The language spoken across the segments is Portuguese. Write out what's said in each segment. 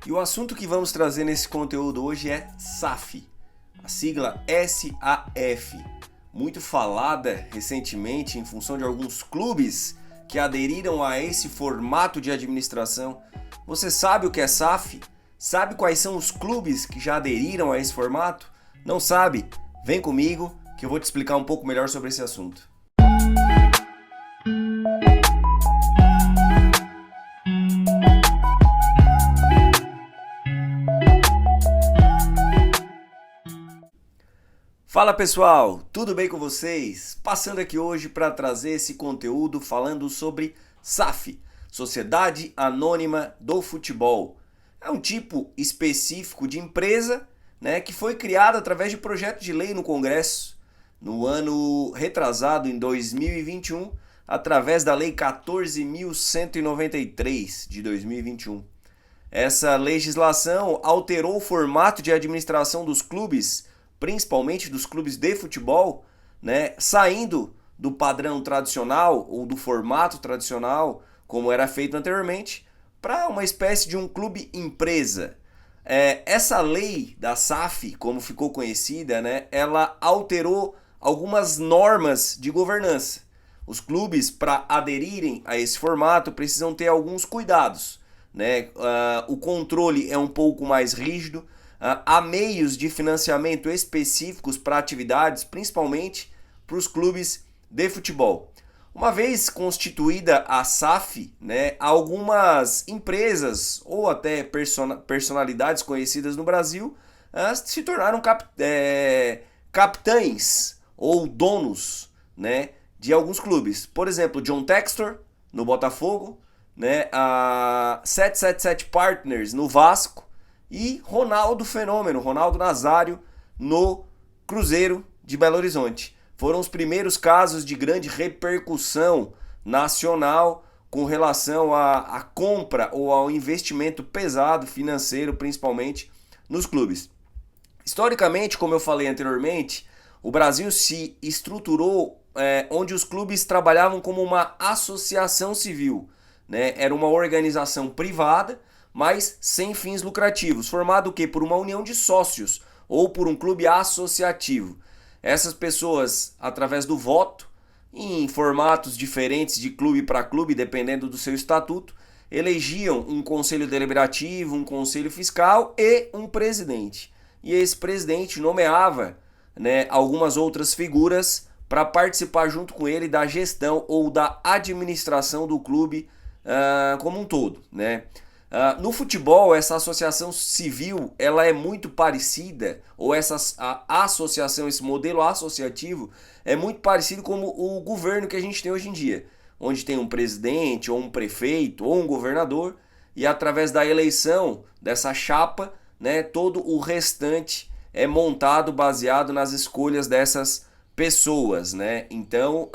E o assunto que vamos trazer nesse conteúdo hoje é SAF, a sigla SAF, muito falada recentemente em função de alguns clubes que aderiram a esse formato de administração. Você sabe o que é SAF? Sabe quais são os clubes que já aderiram a esse formato? Não sabe? Vem comigo que eu vou te explicar um pouco melhor sobre esse assunto. Fala pessoal, tudo bem com vocês? Passando aqui hoje para trazer esse conteúdo falando sobre SAF, Sociedade Anônima do Futebol. É um tipo específico de empresa, que foi criada através de projeto de lei no Congresso, no ano retrasado, em 2021, através da Lei 14.193 de 2021. Essa legislação alterou o formato de administração dos clubes, principalmente dos clubes de futebol, saindo do padrão tradicional ou do formato tradicional, como era feito anteriormente, para uma espécie de um clube empresa. Essa lei da SAF, como ficou conhecida, ela alterou algumas normas de governança. Os clubes, para aderirem a esse formato, precisam ter alguns cuidados. O controle é um pouco mais rígido. Há meios de financiamento específicos para atividades, principalmente para os clubes de futebol. Uma vez constituída a SAF, algumas empresas ou até personalidades conhecidas no Brasil se tornaram capitães ou donos, de alguns clubes. Por exemplo, John Textor no Botafogo, a 777 Partners no Vasco, e Ronaldo Fenômeno, Ronaldo Nazário, no Cruzeiro de Belo Horizonte. Foram os primeiros casos de grande repercussão nacional com relação à compra ou ao investimento pesado financeiro, principalmente nos clubes. Historicamente, como eu falei anteriormente, o Brasil se estruturou onde os clubes trabalhavam como uma associação civil. Era uma organização privada, mas sem fins lucrativos, formado o quê? Por uma união de sócios ou por um clube associativo. Essas pessoas, através do voto, em formatos diferentes de clube para clube, dependendo do seu estatuto, elegiam um conselho deliberativo, um conselho fiscal e um presidente. E esse presidente nomeava algumas outras figuras para participar junto com ele da gestão ou da administração do clube como um todo, No futebol, essa associação civil ela é muito parecida, ou a associação, esse modelo associativo é muito parecido com o governo que a gente tem hoje em dia, onde tem um presidente, ou um prefeito, ou um governador, e através da eleição dessa chapa, todo o restante é montado baseado nas escolhas dessas pessoas. Então,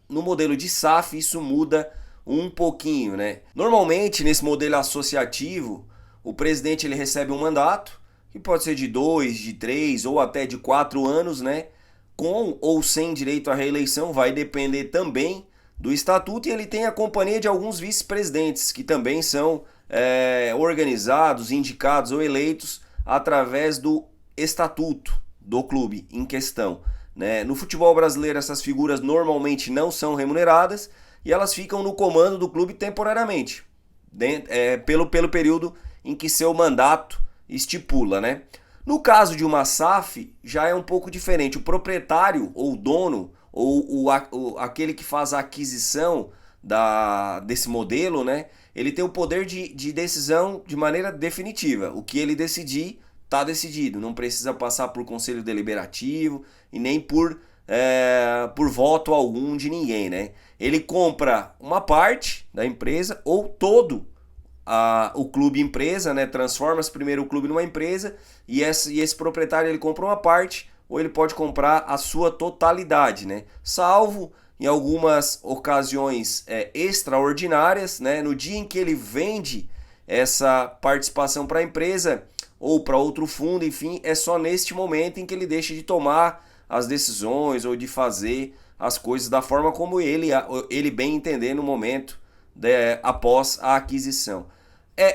no modelo de SAF, isso muda um pouquinho, Normalmente, nesse modelo associativo, o presidente ele recebe um mandato, que pode ser de 2, de 3 ou até de 4 anos, com ou sem direito à reeleição, vai depender também do estatuto, e ele tem a companhia de alguns vice-presidentes, que também são organizados, indicados ou eleitos através do estatuto do clube em questão. No futebol brasileiro, essas figuras normalmente não são remuneradas, e elas ficam no comando do clube temporariamente, pelo período em que seu mandato estipula. No caso de uma SAF, já é um pouco diferente. O proprietário ou dono, ou aquele que faz a aquisição desse modelo, ele tem o poder de decisão de maneira definitiva. O que ele decidir, está decidido. Não precisa passar por conselho deliberativo e nem por voto algum de ninguém, Ele compra uma parte da empresa ou todo o clube empresa, transforma-se primeiro o clube numa empresa e esse proprietário ele compra uma parte ou ele pode comprar a sua totalidade, salvo em algumas ocasiões extraordinárias, no dia em que ele vende essa participação para a empresa ou para outro fundo, enfim, é só neste momento em que ele deixa de tomar as decisões ou de fazer as coisas da forma como ele bem entender no momento após a aquisição.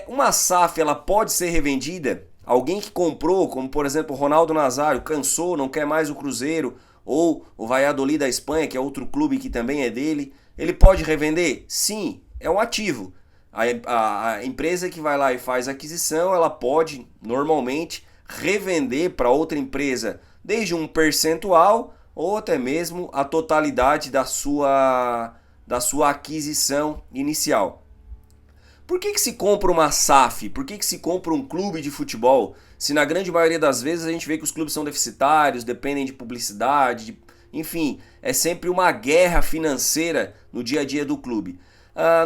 Uma SAF, ela pode ser revendida? Alguém que comprou, como por exemplo o Ronaldo Nazário, cansou, não quer mais o Cruzeiro, ou o Valladolid da Espanha, que é outro clube que também é dele, ele pode revender? Sim, é um ativo. A empresa que vai lá e faz a aquisição, ela pode normalmente revender para outra empresa desde um percentual ou até mesmo a totalidade da sua aquisição inicial. Por que se compra uma SAF? Por que se compra um clube de futebol? Se na grande maioria das vezes a gente vê que os clubes são deficitários, dependem de publicidade, enfim, é sempre uma guerra financeira no dia a dia do clube.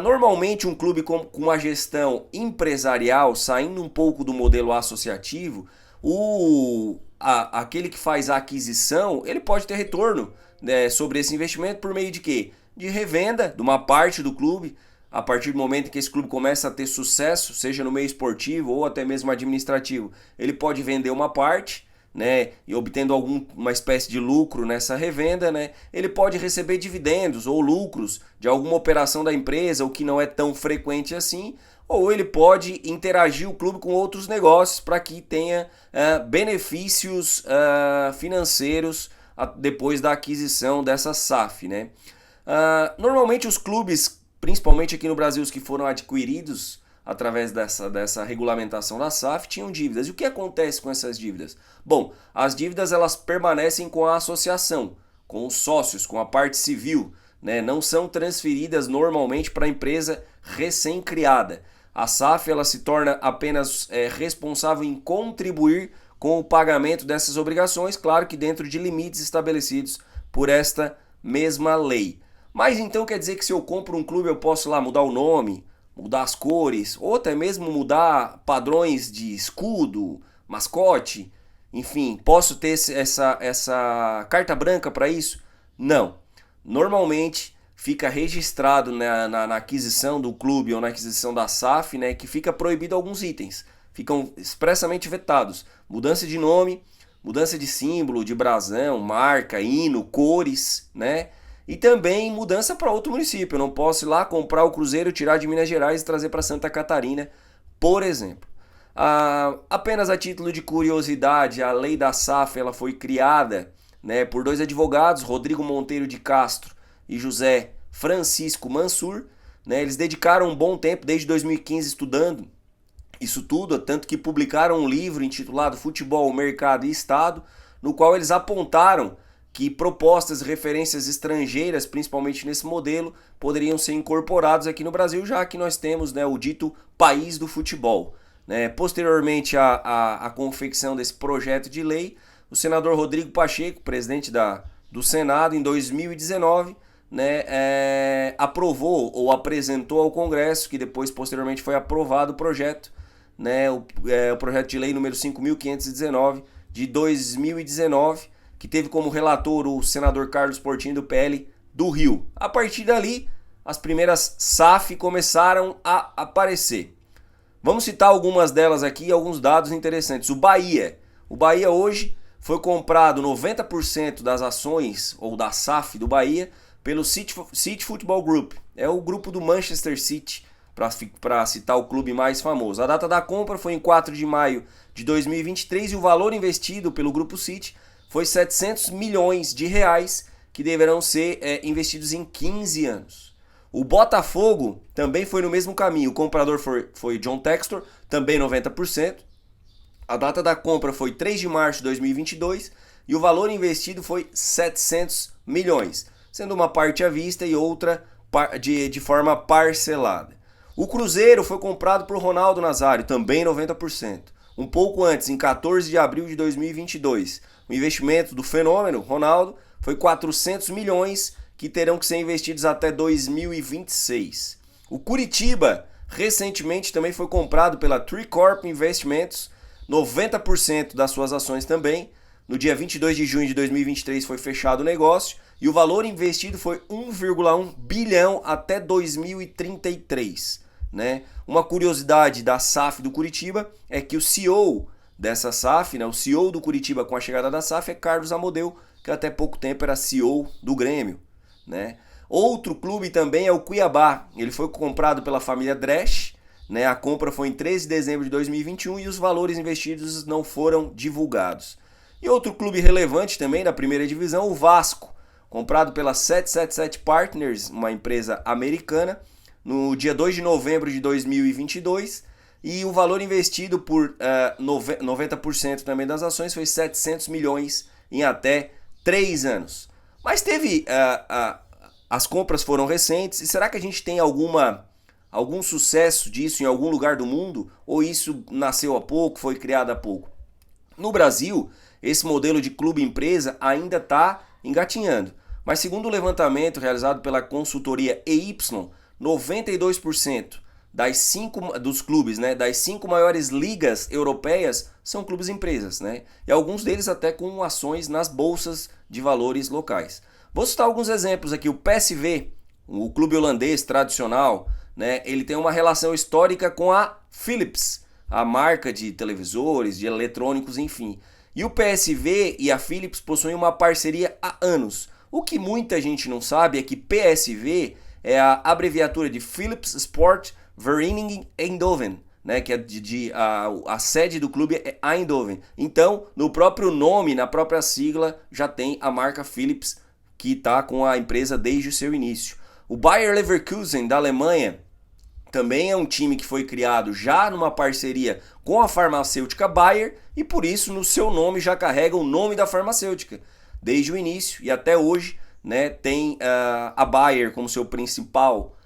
Normalmente um clube com uma gestão empresarial, saindo um pouco do modelo associativo, aquele que faz a aquisição, ele pode ter retorno, né, sobre esse investimento por meio de quê? De revenda de uma parte do clube. A partir do momento em que esse clube começa a ter sucesso, seja no meio esportivo ou até mesmo administrativo, ele pode vender uma parte, né, e obtendo uma espécie de lucro nessa revenda, né, ele pode receber dividendos ou lucros de alguma operação da empresa, o que não é tão frequente assim, ou ele pode interagir o clube com outros negócios para que tenha benefícios financeiros depois da aquisição dessa SAF, né. Normalmente os clubes, principalmente aqui no Brasil, os que foram adquiridos através dessa regulamentação da SAF, tinham dívidas. E o que acontece com essas dívidas? Bom, as dívidas elas permanecem com a associação, com os sócios, com a parte civil, né? Não são transferidas normalmente para a empresa recém-criada. A SAF ela se torna apenas responsável em contribuir com o pagamento dessas obrigações, claro que dentro de limites estabelecidos por esta mesma lei. Mas então quer dizer que se eu compro um clube eu posso lá mudar o nome, mudar as cores, ou até mesmo mudar padrões de escudo, mascote, enfim, posso ter essa carta branca para isso? Não. Normalmente fica registrado na aquisição do clube ou na aquisição da SAF, né, que fica proibido alguns itens, ficam expressamente vetados. Mudança de nome, mudança de símbolo, de brasão, marca, hino, cores, né? E também mudança para outro município. Eu não posso ir lá comprar o Cruzeiro, tirar de Minas Gerais e trazer para Santa Catarina, por exemplo. Apenas a título de curiosidade, a lei da SAF ela foi criada, né, por dois advogados, Rodrigo Monteiro de Castro e José Francisco Mansur. Né, eles dedicaram um bom tempo, desde 2015, estudando isso tudo, tanto que publicaram um livro intitulado Futebol, Mercado e Estado, no qual eles apontaram que propostas e referências estrangeiras, principalmente nesse modelo, poderiam ser incorporados aqui no Brasil, já que nós temos, né, o dito país do futebol. Né? Posteriormente à confecção desse projeto de lei, o senador Rodrigo Pacheco, presidente do Senado, em 2019, né, aprovou ou apresentou ao Congresso, que depois posteriormente foi aprovado o projeto, né, o projeto de lei número 5.519 de 2019, que teve como relator o senador Carlos Portinho do PL do Rio. A partir dali, as primeiras SAF começaram a aparecer. Vamos citar algumas delas aqui, alguns dados interessantes. O Bahia hoje foi comprado 90% das ações ou da SAF do Bahia pelo City Football Group. É o grupo do Manchester City, para citar o clube mais famoso. A data da compra foi em 4 de maio de 2023 e o valor investido pelo grupo City foi 700 milhões de reais que deverão ser investidos em 15 anos. O Botafogo também foi no mesmo caminho. O comprador foi John Textor, também 90%. A data da compra foi 3 de março de 2022 e o valor investido foi 700 milhões, sendo uma parte à vista e outra de forma parcelada. O Cruzeiro foi comprado por Ronaldo Nazário, também 90%. Um pouco antes, em 14 de abril de 2022, o investimento do fenômeno Ronaldo foi 400 milhões que terão que ser investidos até 2026. O Curitiba recentemente também foi comprado pela Tricorp Investimentos, 90% das suas ações também. No dia 22 de junho de 2023 foi fechado o negócio e o valor investido foi 1,1 bilhão até 2033. Né? Uma curiosidade da SAF do Curitiba é que o CEO dessa SAF, né, o CEO do Curitiba com a chegada da SAF é Carlos Amodeu, que até pouco tempo era CEO do Grêmio. Né? Outro clube também é o Cuiabá. Ele foi comprado pela família Dresch, né? A compra foi em 13 de dezembro de 2021 e os valores investidos não foram divulgados. E outro clube relevante também da primeira divisão, o Vasco, comprado pela 777 Partners, uma empresa americana, no dia 2 de novembro de 2022, e o valor investido por 90% também das ações foi 700 milhões em até 3 anos. Mas as compras foram recentes, e será que a gente tem algum sucesso disso em algum lugar do mundo? Ou isso nasceu há pouco, foi criado há pouco? No Brasil, esse modelo de clube-empresa ainda está engatinhando. Mas segundo o levantamento realizado pela consultoria EY, 92% dos clubes, né, das 5 maiores ligas europeias são clubes empresas, né? E alguns deles até com ações nas bolsas de valores locais. Vou citar alguns exemplos aqui. O PSV, o clube holandês tradicional, né, ele tem uma relação histórica com a Philips, a marca de televisores, de eletrônicos, enfim. E o PSV e a Philips possuem uma parceria há anos. O que muita gente não sabe é que PSV é a abreviatura de Philips Sport Vereniging Eindhoven, né, que a sede do clube é Eindhoven. Então, no próprio nome, na própria sigla, já tem a marca Philips, que está com a empresa desde o seu início. O Bayer Leverkusen, da Alemanha, também é um time que foi criado já numa parceria com a farmacêutica Bayer e por isso no seu nome já carrega o nome da farmacêutica. Desde o início e até hoje, né, tem a Bayer como seu principal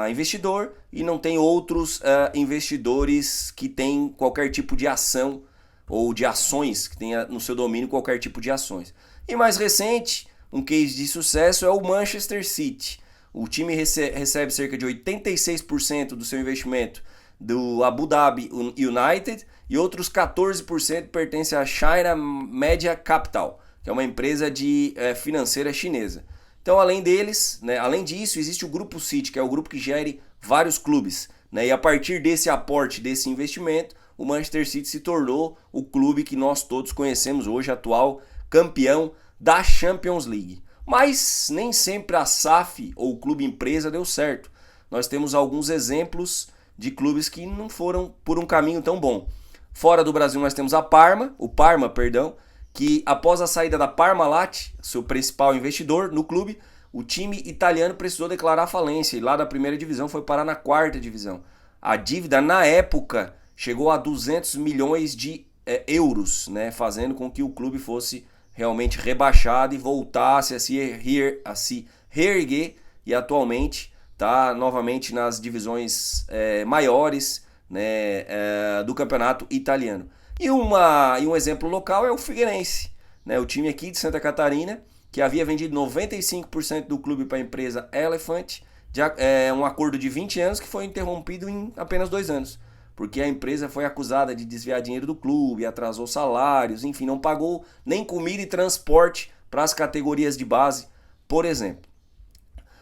investidor e não tem outros investidores que têm qualquer tipo de ação ou de ações, que tenha no seu domínio qualquer tipo de ações. E mais recente, um case de sucesso é o Manchester City. O time recebe cerca de 86% do seu investimento do Abu Dhabi United e outros 14% pertencem à China Media Capital, que é uma empresa financeira chinesa. Então, além deles, né, além disso, existe o Grupo City, que é o grupo que gere vários clubes, né, e a partir desse aporte, desse investimento, o Manchester City se tornou o clube que nós todos conhecemos hoje, atual campeão da Champions League. Mas nem sempre a SAF ou o clube empresa deu certo. Nós temos alguns exemplos de clubes que não foram por um caminho tão bom. Fora do Brasil nós temos o Parma, que após a saída da Parmalat, seu principal investidor no clube, o time italiano precisou declarar falência e lá da primeira divisão foi parar na quarta divisão. A dívida na época chegou a 200 milhões de euros, né, fazendo com que o clube fosse realmente rebaixado e voltasse a se reerguer e atualmente está novamente nas divisões maiores, né, do campeonato italiano. E um exemplo local é o Figueirense, né, o time aqui de Santa Catarina, que havia vendido 95% do clube para a empresa Elephant, um acordo de 20 anos que foi interrompido em apenas 2 anos. Porque a empresa foi acusada de desviar dinheiro do clube, atrasou salários, enfim, não pagou nem comida e transporte para as categorias de base, por exemplo.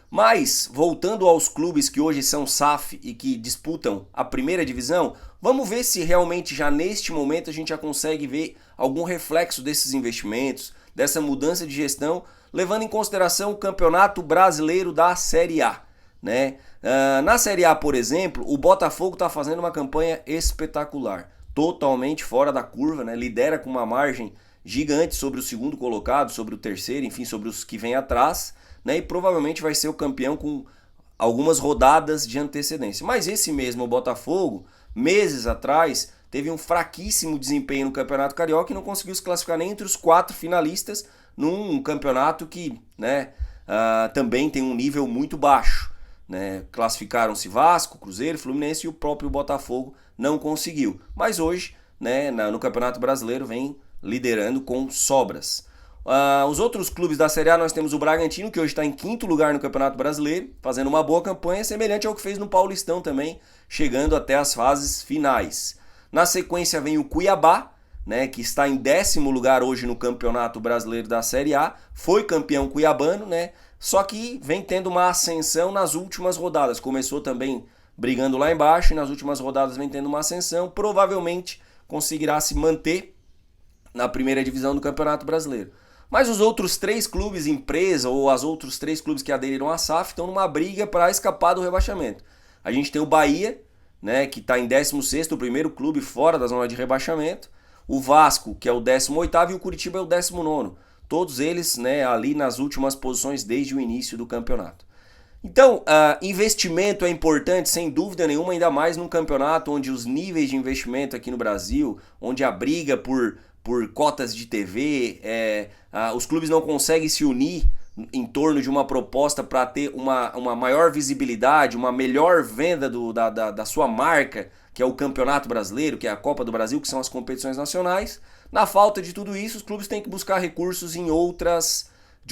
Mas, voltando aos clubes que hoje são SAF e que disputam a primeira divisão, vamos ver se realmente já neste momento a gente já consegue ver algum reflexo desses investimentos, dessa mudança de gestão, levando em consideração o Campeonato Brasileiro da Série A, né? Na Série A, por exemplo, o Botafogo está fazendo uma campanha espetacular, totalmente fora da curva, né? Lidera com uma margem gigante sobre o segundo colocado, sobre o terceiro, enfim, sobre os que vêm atrás, né? E provavelmente vai ser o campeão com algumas rodadas de antecedência. Mas esse mesmo Botafogo, meses atrás, teve um fraquíssimo desempenho no Campeonato Carioca e não conseguiu se classificar nem entre os 4 finalistas num campeonato que, né, também tem um nível muito baixo. Né, classificaram-se Vasco, Cruzeiro, Fluminense e o próprio Botafogo não conseguiu. Mas hoje, né, no Campeonato Brasileiro, vem liderando com sobras. Os outros clubes da Série A, nós temos o Bragantino, que hoje está em 5º lugar no Campeonato Brasileiro, fazendo uma boa campanha, semelhante ao que fez no Paulistão também, chegando até as fases finais. Na sequência vem o Cuiabá, né, que está em 10º lugar hoje no Campeonato Brasileiro da Série A, foi campeão cuiabano, né? Só que vem tendo uma ascensão nas últimas rodadas. Começou também brigando lá embaixo e nas últimas rodadas vem tendo uma ascensão. Provavelmente conseguirá se manter na primeira divisão do Campeonato Brasileiro. Mas os outros 3 clubes empresa ou os outros 3 clubes que aderiram à SAF estão numa briga para escapar do rebaixamento. A gente tem o Bahia, né, que está em 16º, o primeiro clube fora da zona de rebaixamento. O Vasco, que é o 18º, e o Curitiba é o 19º. Todos eles, né, ali nas últimas posições desde o início do campeonato. Então, investimento é importante, sem dúvida nenhuma, ainda mais num campeonato onde os níveis de investimento aqui no Brasil, onde a briga por cotas de TV, os clubes não conseguem se unir em torno de uma proposta para ter uma maior visibilidade, uma melhor venda da sua marca, que é o Campeonato Brasileiro, que é a Copa do Brasil, que são as competições nacionais. Na falta de tudo isso, os clubes têm que buscar recursos de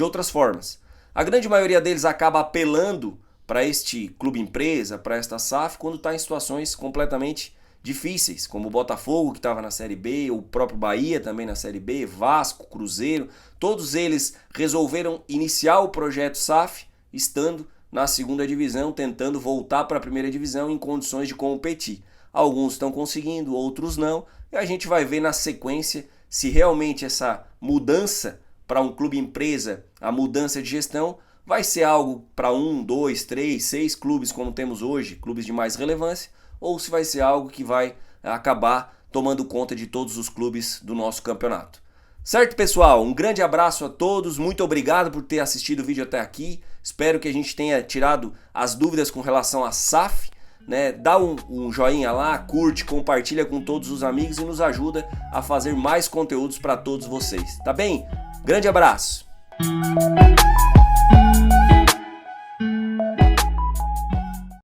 outras formas. A grande maioria deles acaba apelando para este clube empresa, para esta SAF, quando está em situações completamente difíceis, como o Botafogo, que estava na Série B, o próprio Bahia também na Série B, Vasco, Cruzeiro. Todos eles resolveram iniciar o projeto SAF estando na segunda divisão, tentando voltar para a primeira divisão em condições de competir. Alguns estão conseguindo, outros não, e a gente vai ver na sequência se realmente essa mudança para um clube empresa, a mudança de gestão, vai ser algo para 1, 2, 3, 6 clubes como temos hoje, clubes de mais relevância, ou se vai ser algo que vai acabar tomando conta de todos os clubes do nosso campeonato. Certo, pessoal? Um grande abraço a todos, muito obrigado por ter assistido o vídeo até aqui, espero que a gente tenha tirado as dúvidas com relação à SAF, né? Dá um joinha lá, curte, compartilha com todos os amigos e nos ajuda a fazer mais conteúdos para todos vocês, tá bem? Grande abraço!